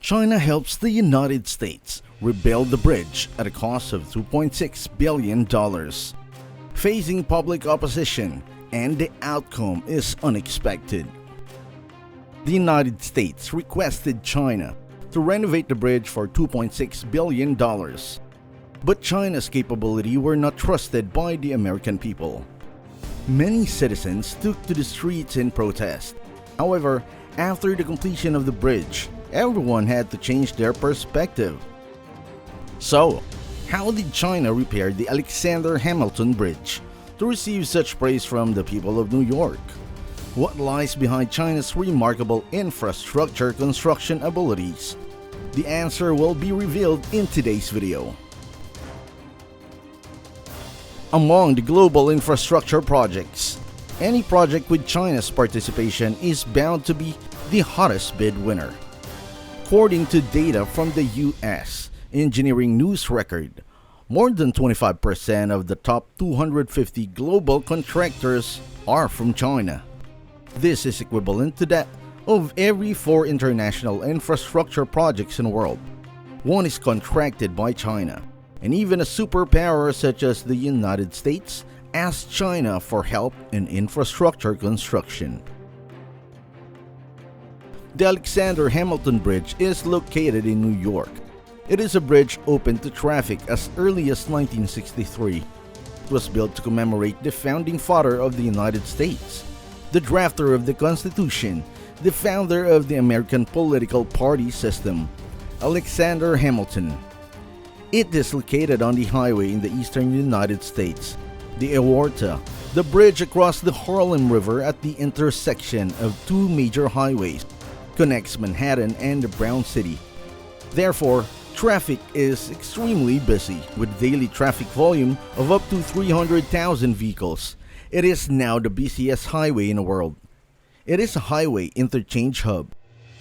China helps the United States rebuild the bridge at a cost of $2.6 billion. Facing public opposition, and the outcome is unexpected. The United States requested China to renovate the bridge for $2.6 billion. But China's capability were not trusted by the American people. Many citizens took to the streets in protest. However, after the completion of the bridge, everyone had to change their perspective. So, how did China repair the Alexander Hamilton Bridge to receive such praise from the people of New York? What lies behind China's remarkable infrastructure construction abilities? The answer will be revealed in today's video. Among the global infrastructure projects, any project with China's participation is bound to be the hottest bid winner. According to data from the U.S. Engineering News Record, more than 25% of the top 250 global contractors are from China. This is equivalent to that of every 4 international infrastructure projects in the world. One is contracted by China, and even a superpower such as the United States asked China for help in infrastructure construction. The Alexander Hamilton Bridge is located in New York. It is a bridge open to traffic as early as 1963. It was built to commemorate the founding father of the United States, the drafter of the Constitution, the founder of the American political party system, Alexander Hamilton. It is located on the highway in the eastern United States, the aorta, the bridge across the Harlem River at the intersection of 2 major highways, connects Manhattan and the Brown City. Therefore, traffic is extremely busy, with daily traffic volume of up to 300,000 vehicles. It is now the busiest highway in the world. It is a highway interchange hub.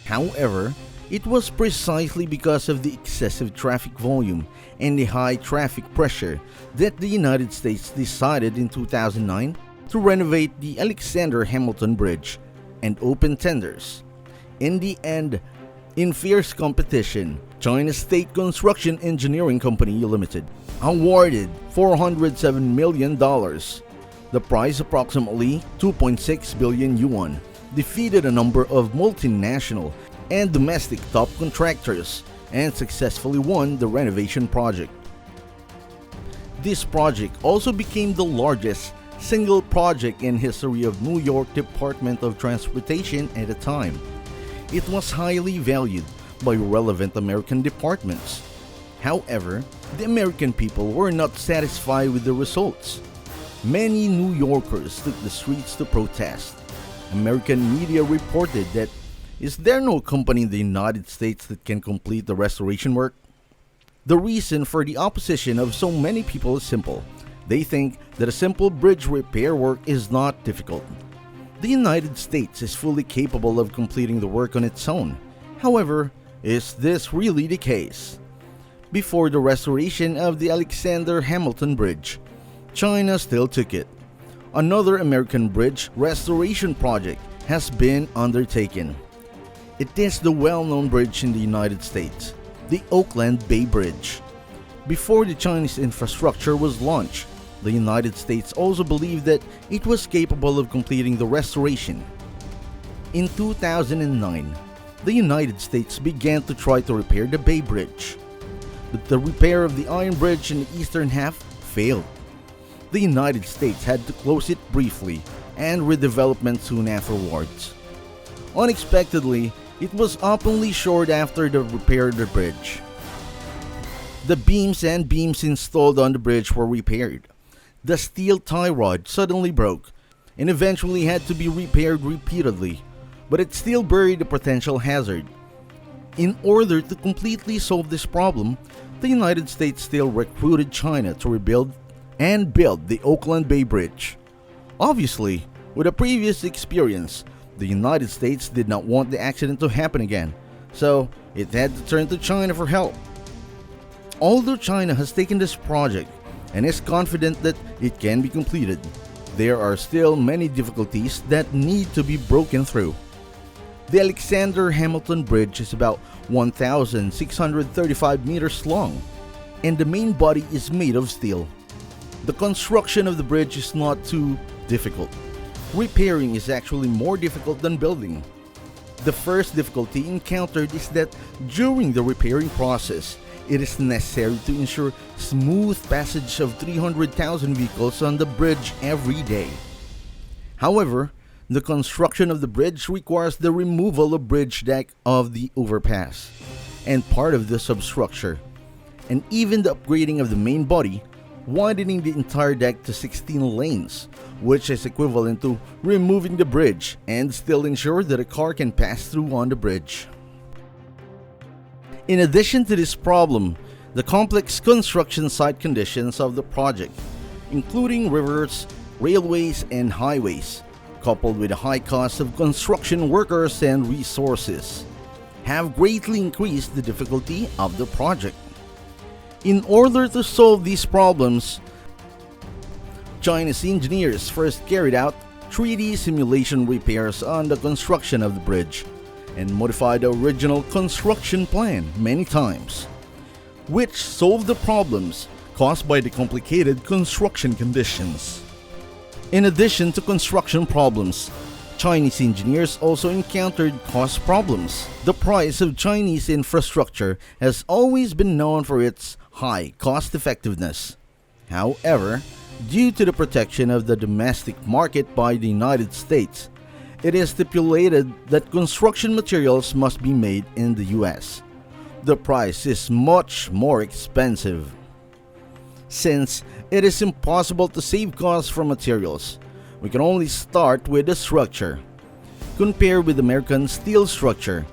However, it was precisely because of the excessive traffic volume and the high traffic pressure that the United States decided in 2009 to renovate the Alexander Hamilton Bridge and open tenders. In the end, in fierce competition, China's State Construction Engineering Company Limited awarded $407 million. The prize, approximately 2.6 billion yuan, defeated a number of multinational and domestic top contractors and successfully won the renovation project. This project also became the largest single project in history of New York Department of Transportation at the time. It was highly valued by relevant American departments. However, the American people were not satisfied with the results. Many New Yorkers took the streets to protest. American media reported that, "Is there no company in the United States that can complete the restoration work?" The reason for the opposition of so many people is simple. They think that a simple bridge repair work is not difficult. The United States is fully capable of completing the work on its own. However, is this really the case? Before the restoration of the Alexander Hamilton Bridge, China still took it. Another American bridge restoration project has been undertaken. It is the well-known bridge in the United States, the Oakland Bay Bridge. Before the Chinese infrastructure was launched, the United States also believed that it was capable of completing the restoration. In 2009, the United States began to try to repair the Bay Bridge. But the repair of the Iron Bridge in the eastern half failed. The United States had to close it briefly and redevelopment soon afterwards. Unexpectedly, it was openly short after the repair of the bridge. The beams installed on the bridge were repaired. The steel tie rod suddenly broke and eventually had to be repaired repeatedly, but it still buried a potential hazard. In order to completely solve this problem, the United States still recruited China to rebuild and build the Oakland Bay Bridge. Obviously, with a previous experience, the United States did not want the accident to happen again, so it had to turn to China for help. Although China has taken this project and is confident that it can be completed, there are still many difficulties that need to be broken through. The Alexander Hamilton Bridge is about 1,635 meters long, and the main body is made of steel. The construction of the bridge is not too difficult. Repairing is actually more difficult than building. The first difficulty encountered is that during the repairing process, it is necessary to ensure smooth passage of 300,000 vehicles on the bridge every day. However, the construction of the bridge requires the removal of bridge deck of the overpass and part of the substructure, and even the upgrading of the main body, widening the entire deck to 16 lanes, which is equivalent to removing the bridge and still ensure that a car can pass through on the bridge. In addition to this problem, the complex construction site conditions of the project, including rivers, railways, and highways, coupled with the high cost of construction workers and resources, have greatly increased the difficulty of the project. In order to solve these problems, Chinese engineers first carried out 3D simulation repairs on the construction of the bridge and modified the original construction plan many times, which solved the problems caused by the complicated construction conditions. In addition to construction problems, Chinese engineers also encountered cost problems. The price of Chinese infrastructure has always been known for its high cost effectiveness. However, due to the protection of the domestic market by the United States, it is stipulated that construction materials must be made in the US. The price is much more expensive. Since it is impossible to save costs from materials, we can only start with the structure. Compared with American steel structure,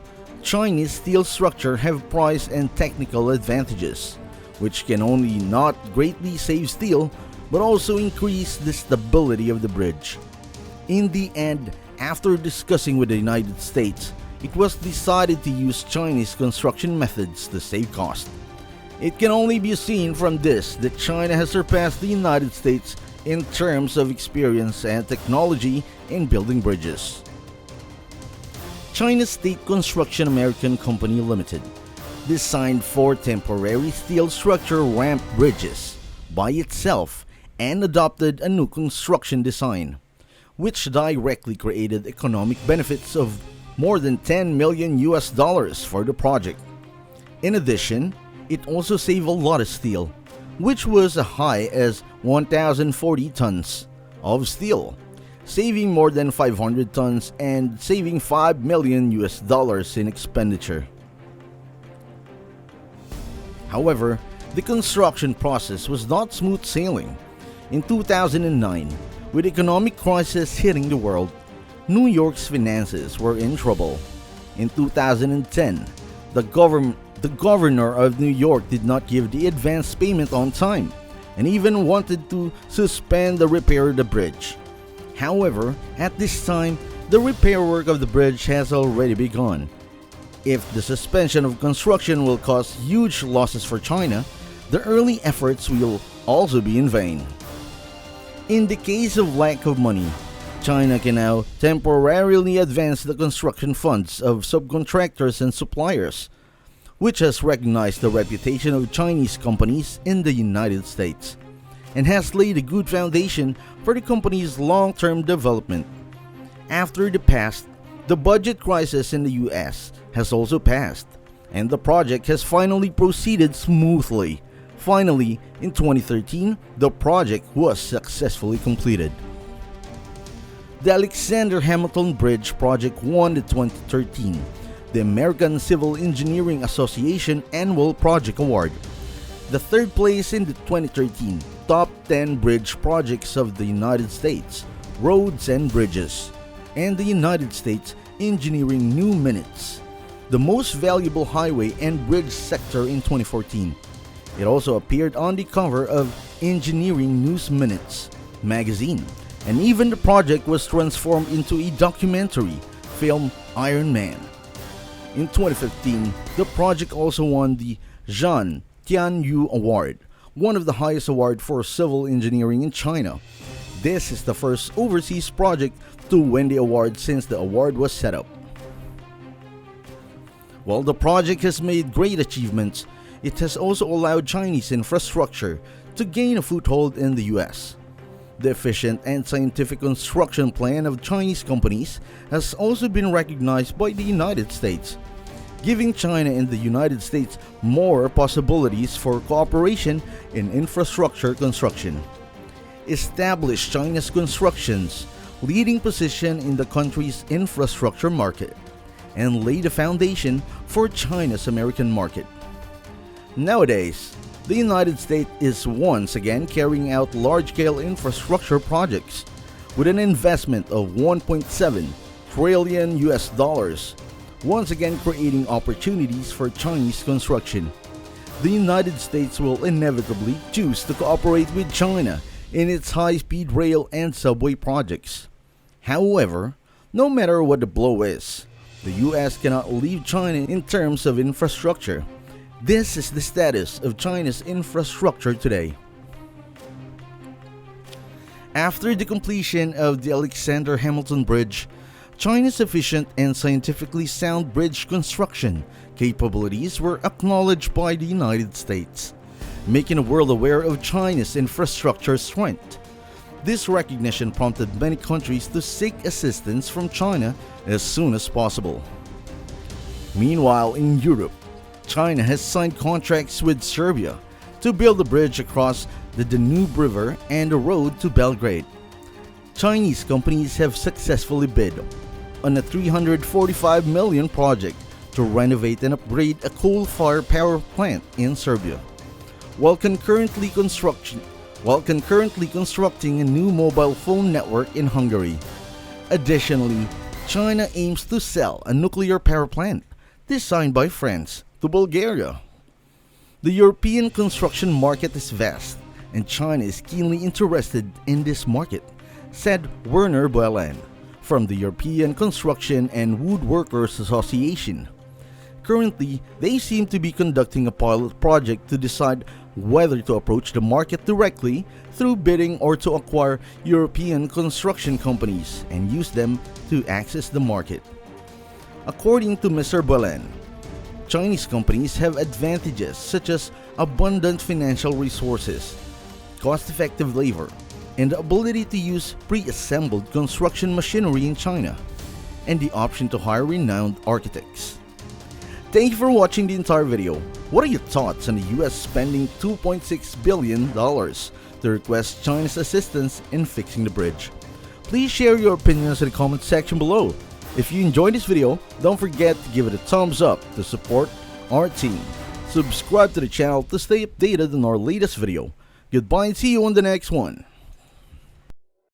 Chinese steel structure have price and technical advantages, which can only not greatly save steel but also increase the stability of the bridge. In the end, after discussing with the United States, it was decided to use Chinese construction methods to save cost. It can only be seen from this that China has surpassed the United States in terms of experience and technology in building bridges. China State Construction American Company Limited designed 4 temporary steel structure ramp bridges by itself and adopted a new construction design, which directly created economic benefits of more than $10 million for the project. In addition, it also saved a lot of steel, which was as high as 1,040 tons of steel, saving more than 500 tons and saving $5 million in expenditure. However, the construction process was not smooth sailing. In 2009, with economic crisis hitting the world, New York's finances were in trouble. In 2010, the governor of New York did not give the advance payment on time and even wanted to suspend the repair of the bridge. However, at this time, the repair work of the bridge has already begun. If the suspension of construction will cause huge losses for China, the early efforts will also be in vain. In the case of lack of money, China can now temporarily advance the construction funds of subcontractors and suppliers, which has recognized the reputation of Chinese companies in the United States and has laid a good foundation for the company's long-term development. After the past, the budget crisis in the US has also passed, and the project has finally proceeded smoothly. Finally, in 2013, the project was successfully completed. The Alexander Hamilton Bridge project won the 2013 the American Civil Engineering Association Annual Project Award, the third place in the 2013 Top 10 Bridge Projects of the United States, Roads and Bridges, and the United States Engineering New Minutes, the most valuable highway and bridge sector in 2014. It also appeared on the cover of Engineering News Minutes magazine, and even the project was transformed into a documentary film, Iron Man. In 2015, the project also won the Zhan Tianyu Award, one of the highest awards for civil engineering in China. This is the first overseas project to win the award since the award was set up. While the project has made great achievements, it has also allowed Chinese infrastructure to gain a foothold in the US. The efficient and scientific construction plan of Chinese companies has also been recognized by the United States, giving China and the United States more possibilities for cooperation in infrastructure construction. Establish China's construction's leading position in the country's infrastructure market, and lay the foundation for China's American market. Nowadays, the United States is once again carrying out large-scale infrastructure projects with an investment of 1.7 trillion US dollars, once again creating opportunities for Chinese construction. The United States will inevitably choose to cooperate with China in its high-speed rail and subway projects. However, no matter what the blow is, the US cannot leave China in terms of infrastructure. This is the status of China's infrastructure today. After the completion of the Alexander Hamilton Bridge, China's efficient and scientifically sound bridge construction capabilities were acknowledged by the United States, making the world aware of China's infrastructure strength. This recognition prompted many countries to seek assistance from China as soon as possible. Meanwhile, in Europe, China has signed contracts with Serbia to build a bridge across the Danube River and a road to Belgrade. Chinese companies have successfully bid on a $345 million project to renovate and upgrade a coal-fired power plant in Serbia, while concurrently constructing a new mobile phone network in Hungary. Additionally, China aims to sell a nuclear power plant designed by France to Bulgaria. The European construction market is vast, and China is keenly interested in this market, said Werner Boelen from the European Construction and Woodworkers Association. Currently, they seem to be conducting a pilot project to decide whether to approach the market directly through bidding or to acquire European construction companies and use them to access the market. According to Mr. Boelen, Chinese companies have advantages such as abundant financial resources, cost-effective labor, and the ability to use pre-assembled construction machinery in China, and the option to hire renowned architects. Thank you for watching the entire video. What are your thoughts on the US spending $2.6 billion to request China's assistance in fixing the bridge? Please share your opinions in the comment section below. If you enjoyed this video, don't forget to give it a thumbs up to support our team. Subscribe to the channel to stay updated on our latest video. Goodbye and see you on the next one.